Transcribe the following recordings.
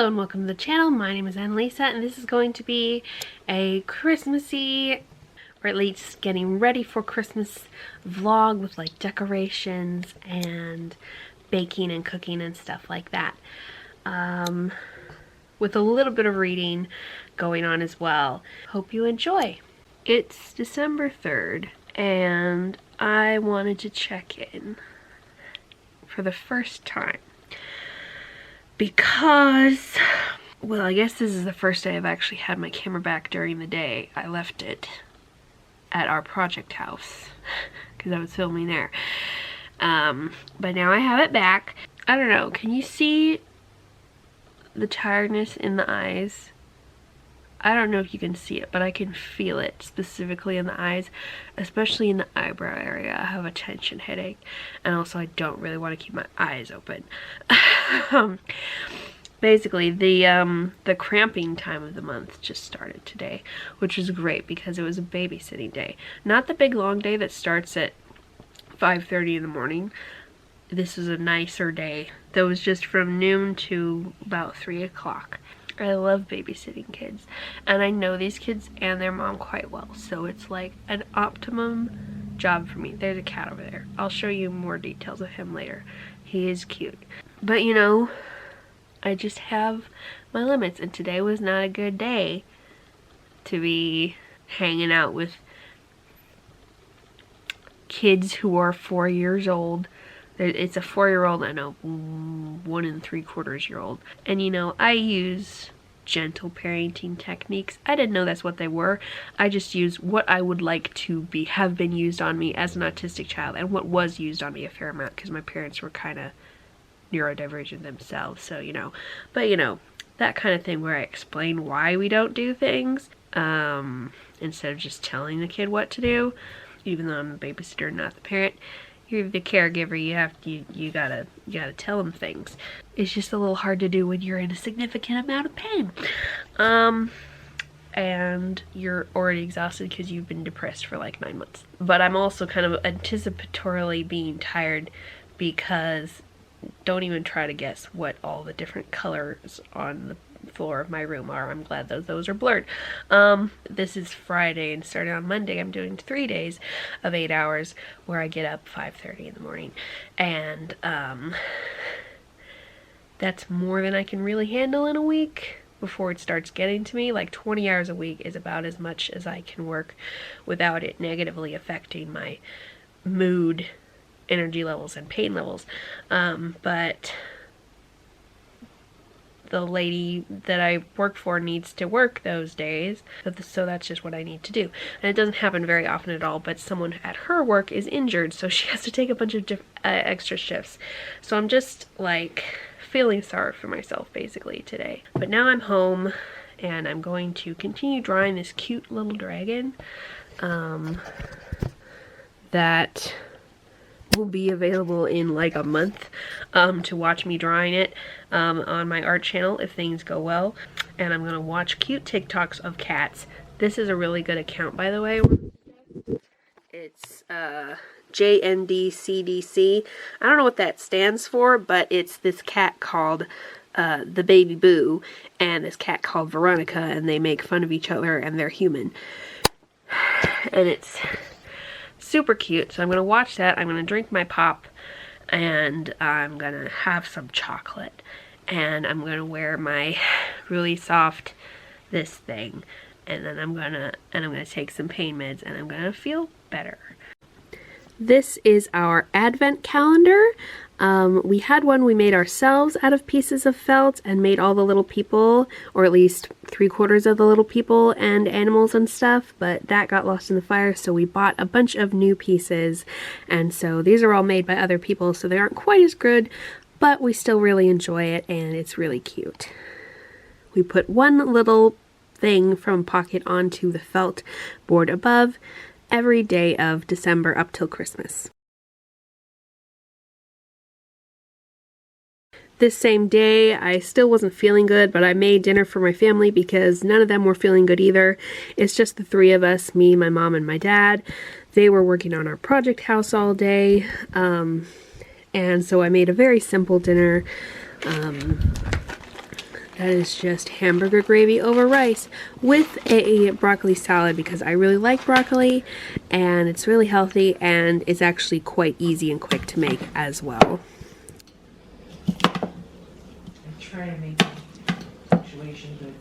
Hello and welcome to the channel. My name is Annalisa and this is going to be a Christmassy, or at least getting ready for Christmas vlog with like decorations and baking and cooking and stuff like that. With a little bit of reading going on as well. Hope you enjoy. It's December 3rd and I wanted to check in for the first time. Because, well, I guess this is the first day I've actually had my camera back during the day. I left it at our project house because I was filming there. But now I have it back. I don't know, can you see the tiredness in the eyes? I don't know if you can see it, but I can feel it specifically in the eyes, especially in the eyebrow area. I have a tension headache, and also I don't really want to keep my eyes open. Basically, the cramping time of the month just started today, which is great because it was a babysitting day. Not the big long day that starts at 5:30 in the morning. This was a nicer day that was just from noon to about 3 o'clock. I love babysitting kids, and I know these kids and their mom quite well, so it's like an optimum job for me. There's a cat over there. I'll show you more details of him later. He is cute. But you know, I just have my limits, and today was not a good day to be hanging out with kids who are 4 years old. It's a 4-year-old and a 1 3/4-year-old. And you know, I use gentle parenting techniques. I didn't know that's what they were. I just use what I would like to have been used on me as an autistic child, and what was used on me a fair amount because my parents were kind of neurodivergent themselves, so you know. But you know, that kind of thing where I explain why we don't do things instead of just telling the kid what to do, even though I'm the babysitter, not the parent. You're the caregiver, you gotta tell them things. It's just a little hard to do when you're in a significant amount of pain. And you're already exhausted because you've been depressed for like 9 months. But I'm also kind of anticipatorily being tired because don't even try to guess what all the different colors on the floor of my room are. I'm glad those are blurred. This is Friday, and starting on Monday I'm doing 3 days of 8 hours where I get up 5:30 in the morning, and that's more than I can really handle in a week before it starts getting to me. Like 20 hours a week is about as much as I can work without it negatively affecting my mood, energy levels, and pain levels. But the lady that I work for needs to work those days, so that's just what I need to do. And it doesn't happen very often at all, but someone at her work is injured, so she has to take a bunch of extra shifts. So I'm just like feeling sorry for myself basically today. But now I'm home and I'm going to continue drawing this cute little dragon that will be available in like a month to watch me drawing it on my art channel if things go well. And I'm gonna watch cute TikToks of cats. This is a really good account, by the way. It's JNDCDC. I don't know what that stands for, but it's this cat called the Baby Boo and this cat called Veronica, and they make fun of each other and they're human. And it's super cute, so I'm gonna watch that. I'm gonna drink my pop, and I'm gonna have some chocolate, and I'm gonna wear my really soft this thing, and then I'm gonna take some pain meds, and I'm gonna feel better. This is our advent calendar. We had one we made ourselves out of pieces of felt and made all the little people, or at least 3/4 of the little people and animals and stuff, but that got lost in the fire, so we bought a bunch of new pieces. And so these are all made by other people, so they aren't quite as good, but we still really enjoy it, and it's really cute. We put one little thing from pocket onto the felt board above every day of December up till Christmas. This same day, I still wasn't feeling good, but I made dinner for my family because none of them were feeling good either. It's just the 3 of us, me, my mom, and my dad. They were working on our project house all day, and so I made a very simple dinner That is just hamburger gravy over rice with a broccoli salad because I really like broccoli and it's really healthy and it's actually quite easy and quick to make as well. I try to make the situation good.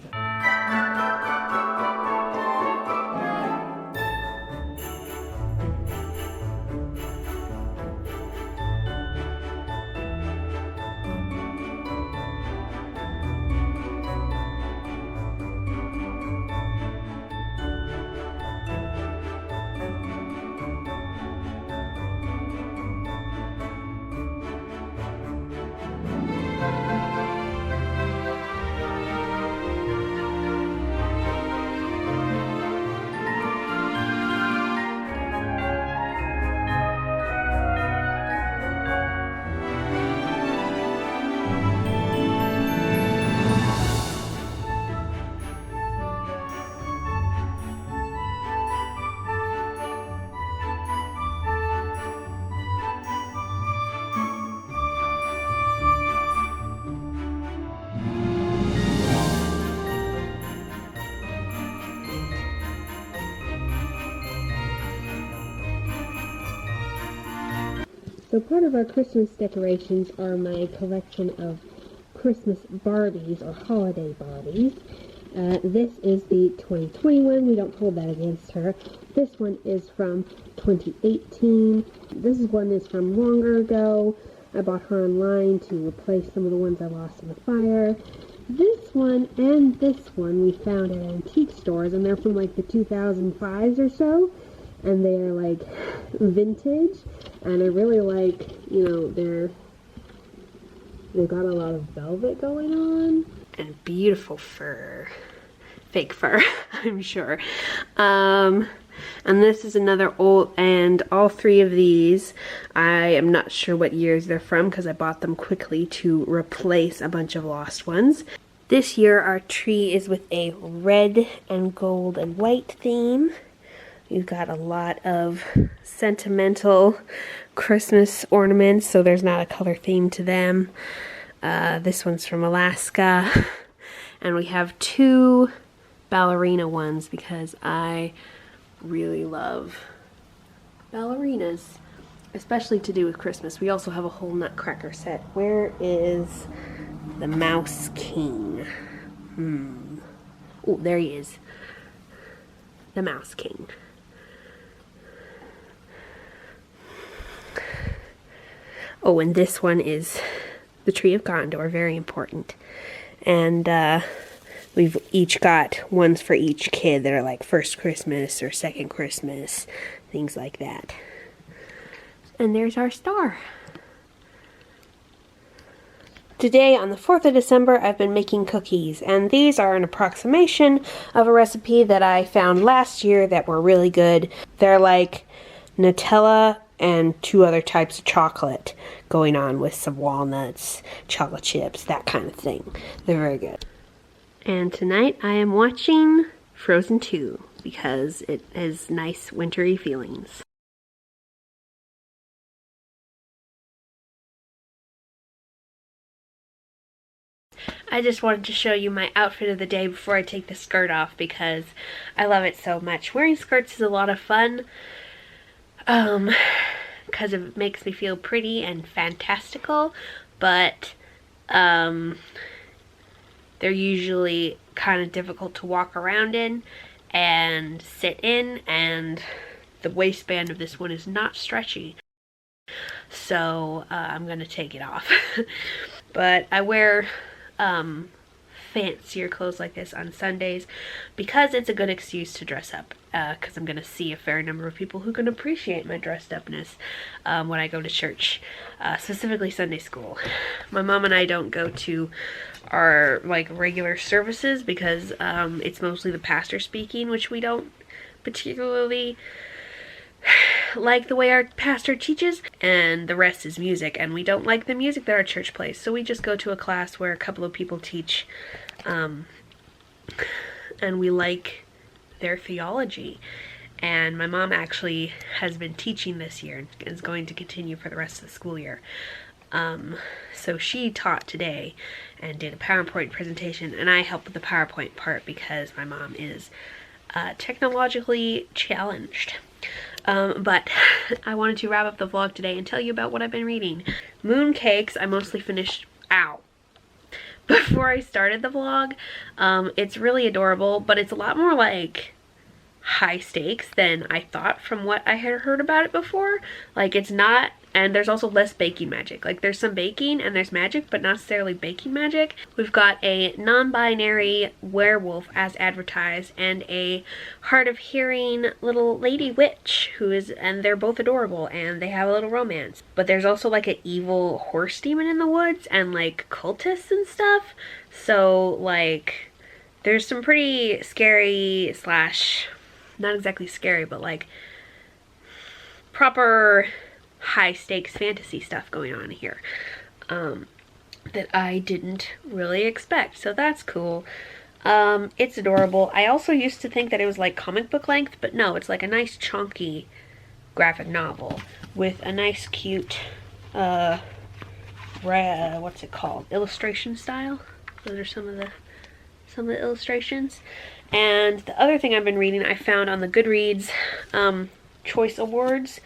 So part of our Christmas decorations are my collection of Christmas Barbies or holiday Barbies. This is the 2021. We don't hold that against her. This one is from 2018. This one is from longer ago. I bought her online to replace some of the ones I lost in the fire. This one and this one we found at antique stores, and they're from like the 2005s or so. And they are like vintage, and I really like, you know, they've got a lot of velvet going on and beautiful fur, fake fur, I'm sure. And this is another old, and all three of these, I am not sure what years they're from because I bought them quickly to replace a bunch of lost ones. This year our tree is with a red and gold and white theme. You've got a lot of sentimental Christmas ornaments, so there's not a color theme to them. This one's from Alaska. And we have two ballerina ones because I really love ballerinas, especially to do with Christmas. We also have a whole nutcracker set. Where is the Mouse King? Oh, there he is. The Mouse King. Oh, and this one is the Tree of Gondor, very important. And we've each got ones for each kid that are like first Christmas or second Christmas, things like that. And there's our star. Today, on the 4th of December, I've been making cookies, and these are an approximation of a recipe that I found last year that were really good. They're like Nutella and two other types of chocolate going on with some walnuts, chocolate chips, that kind of thing. They're very good. And tonight I am watching Frozen 2 because it has nice wintry feelings. I just wanted to show you my outfit of the day before I take the skirt off because I love it so much. Wearing skirts is a lot of fun. Because it makes me feel pretty and fantastical, but they're usually kind of difficult to walk around in and sit in, and the waistband of this one is not stretchy, so I'm gonna take it off. But I wear fancier clothes like this on Sundays because it's a good excuse to dress up, because I'm going to see a fair number of people who can appreciate my dressed upness when I go to church, specifically Sunday school. My mom and I don't go to our like regular services because it's mostly the pastor speaking, which we don't particularly like the way our pastor teaches, and the rest is music, and we don't like the music that our church plays, so we just go to a class where a couple of people teach, and we like their theology. And my mom actually has been teaching this year and is going to continue for the rest of the school year. So she taught today and did a PowerPoint presentation, and I helped with the PowerPoint part because my mom is technologically challenged. But I wanted to wrap up the vlog today and tell you about what I've been reading. Mooncakes, I mostly finished out before I started the vlog. It's really adorable, but it's a lot more like high stakes than I thought from what I had heard about it before. Like, it's not, and there's also less baking magic. Like, there's some baking and there's magic, but not necessarily baking magic. We've got a non-binary werewolf as advertised and a hard of hearing little lady witch and they're both adorable and they have a little romance. But there's also like an evil horse demon in the woods and like cultists and stuff. So like, there's some pretty scary slash, not exactly scary, but like proper high stakes fantasy stuff going on here that I didn't really expect. So that's cool. It's adorable. I also used to think that it was like comic book length, but no, it's like a nice chunky graphic novel with a nice cute what's it called? Illustration style. Those are some of the illustrations. And the other thing I've been reading, I found on the Goodreads Choice Awards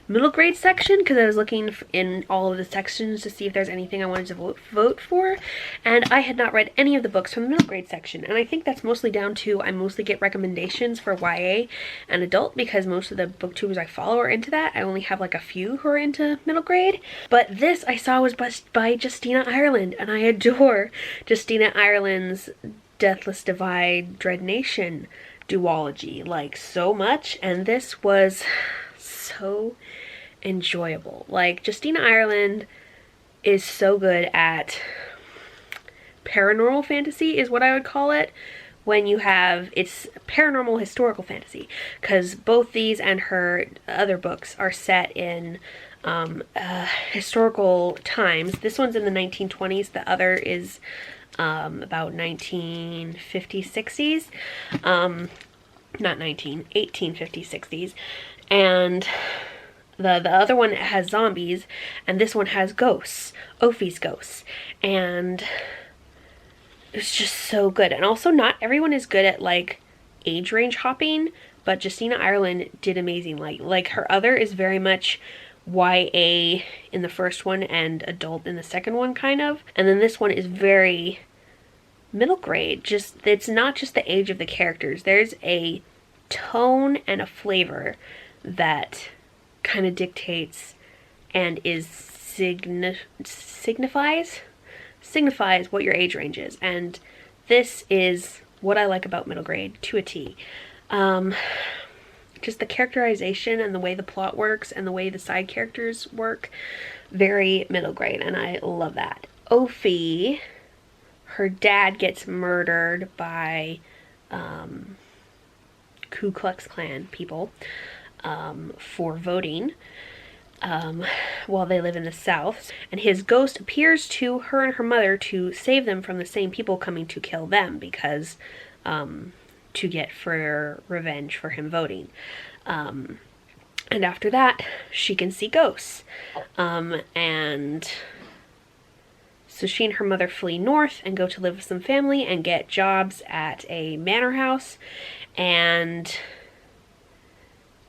middle grade section, because I was looking in all of the sections to see if there's anything I wanted to vote for, and I had not read any of the books from the middle grade section. And I think that's mostly down to I mostly get recommendations for YA and adult because most of the booktubers I follow are into that. I only have like a few who are into middle grade. But this I saw was by Justina Ireland, and I adore Justina Ireland's Deathless Divide Dread Nation duology like so much, and this was so enjoyable. Like, Justina Ireland is so good at paranormal fantasy is what I would call it, when you have, it's paranormal historical fantasy, because both these and her other books are set in historical times. This one's in the 1920s, the other is about 1950s, 60s, not 1850s, 60s, and the other one has zombies, and this one has ghosts, Ophi's ghosts, and it's just so good. And also, not everyone is good at like age range hopping, but Justina Ireland did amazing. Like her other is very much YA in the first one and adult in the second one, kind of, and then this one is very middle grade. Just, it's not just the age of the characters, there's a tone and a flavor that kind of dictates and is signifies what your age range is, and this is what I like about middle grade to a T. Just the characterization and the way the plot works and the way the side characters work, very middle grade, and I love that. Ophi, her dad gets murdered by Ku Klux Klan people for voting while they live in the South, and his ghost appears to her and her mother to save them from the same people coming to kill them, because to get for revenge for him voting. And after that, she can see ghosts, and so she and her mother flee north and go to live with some family and get jobs at a manor house, and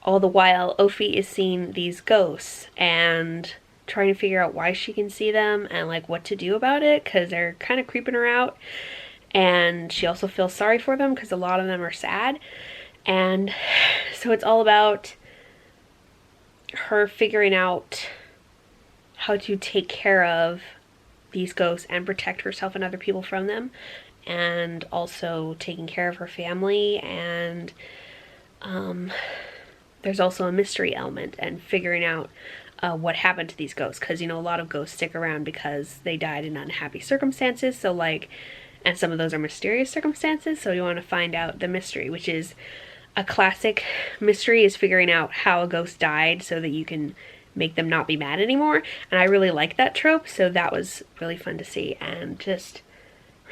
all the while Ophi is seeing these ghosts and trying to figure out why she can see them and like what to do about it, because they're kind of creeping her out. And she also feels sorry for them because a lot of them are sad. And so it's all about her figuring out how to take care of these ghosts and protect herself and other people from them, and also taking care of her family. And there's also a mystery element and figuring out what happened to these ghosts, because, you know, a lot of ghosts stick around because they died in unhappy circumstances, so like, and some of those are mysterious circumstances, so you want to find out the mystery, which is a classic mystery, is figuring out how a ghost died so that you can make them not be mad anymore. And I really like that trope, so that was really fun to see and just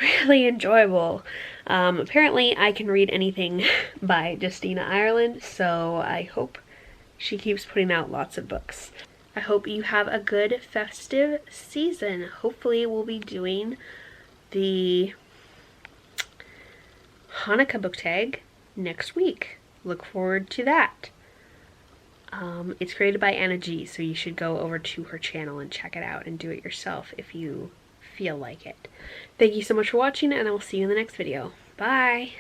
really enjoyable. Apparently I can read anything by Justina Ireland, so I hope she keeps putting out lots of books. I hope you have a good festive season. Hopefully we'll be doing the Hanukkah book tag next week. Look forward to that. It's created by Anna G, so you should go over to her channel and check it out and do it yourself if you feel like it. Thank you so much for watching, and I will see you in the next video. Bye!